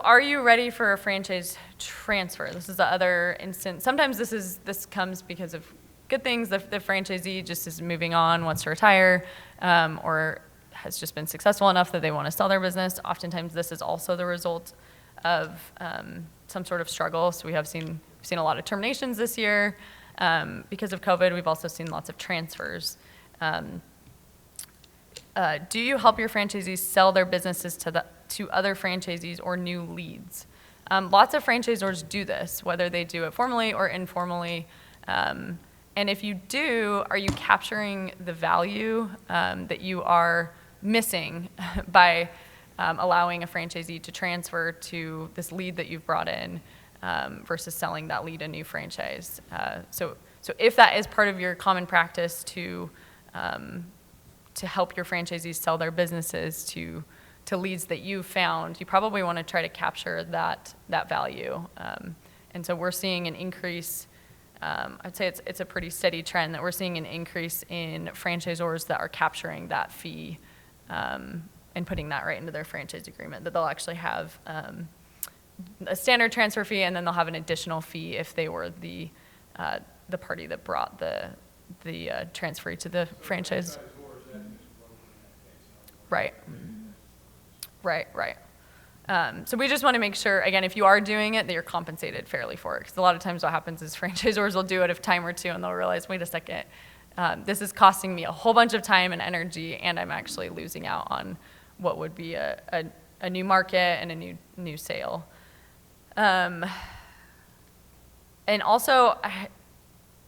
are you ready for a franchise transfer? This is the other instance. Sometimes this comes because of good things. The franchisee just is moving on, wants to retire, or has just been successful enough that they want to sell their business. Oftentimes this is also the result of some sort of struggle. So we've seen a lot of terminations this year. Because of COVID, we've also seen lots of transfers. Do you help your franchisees sell their businesses to other franchisees or new leads? Lots of franchisors do this, whether they do it formally or informally. And if you do, are you capturing the value that you are missing by allowing a franchisee to transfer to this lead that you've brought in versus selling that lead a new franchise? So if that is part of your common practice to help your franchisees sell their businesses to leads that you've found, you probably want to try to capture that value. And so we're seeing an increase. I'd say it's a pretty steady trend that we're seeing an increase in franchisors that are capturing that fee and putting that right into their franchise agreement, that they'll actually have a standard transfer fee, and then they'll have an additional fee if they were the party that brought the transferee to the franchise. Right. So we just want to make sure, again, if you are doing it, that you're compensated fairly for it. Because a lot of times what happens is franchisors will do it a time or two, and they'll realize, wait a second, this is costing me a whole bunch of time and energy, and I'm actually losing out on what would be a new market and a new sale. And also,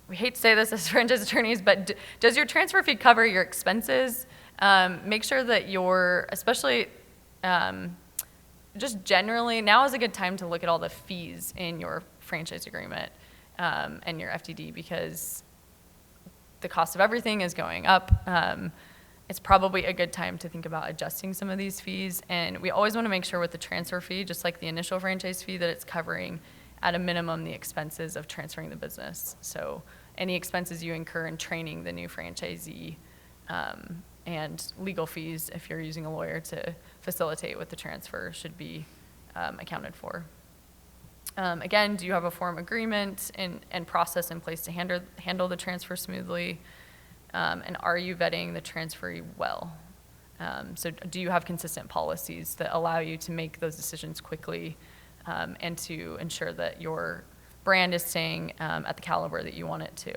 we hate to say this as franchise attorneys, but does your transfer fee cover your expenses? Make sure that especially just generally, now is a good time to look at all the fees in your franchise agreement and your FDD, because the cost of everything is going up. It's probably a good time to think about adjusting some of these fees. And we always want to make sure with the transfer fee, just like the initial franchise fee, that it's covering at a minimum the expenses of transferring the business. So any expenses you incur in training the new franchisee, and legal fees, if you're using a lawyer to facilitate with the transfer, should be accounted for. Again, do you have a form agreement and process in place to handle the transfer smoothly? And are you vetting the transferee well? So do you have consistent policies that allow you to make those decisions quickly and to ensure that your brand is staying at the caliber that you want it to?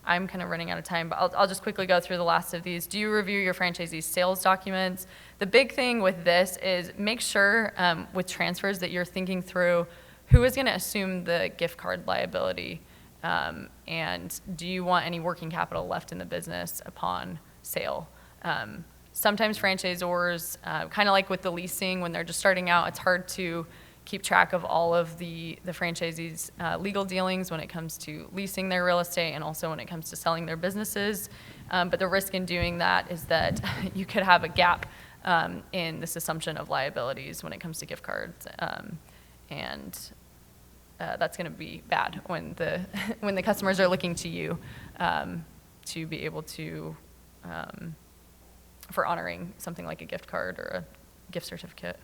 I'm kind of running out of time, but I'll just quickly go through the last of these. Do you review your franchisee's sales documents? The big thing with this is make sure with transfers that you're thinking through who is going to assume the gift card liability, and do you want any working capital left in the business upon sale? Sometimes franchisors, kind of like with the leasing, when they're just starting out, it's hard to keep track of all of the franchisees' legal dealings when it comes to leasing their real estate and also when it comes to selling their businesses. But the risk in doing that is that you could have a gap in this assumption of liabilities when it comes to gift cards. And that's going to be bad when the customers are looking to you to be able to, for honoring something like a gift card or a gift certificate.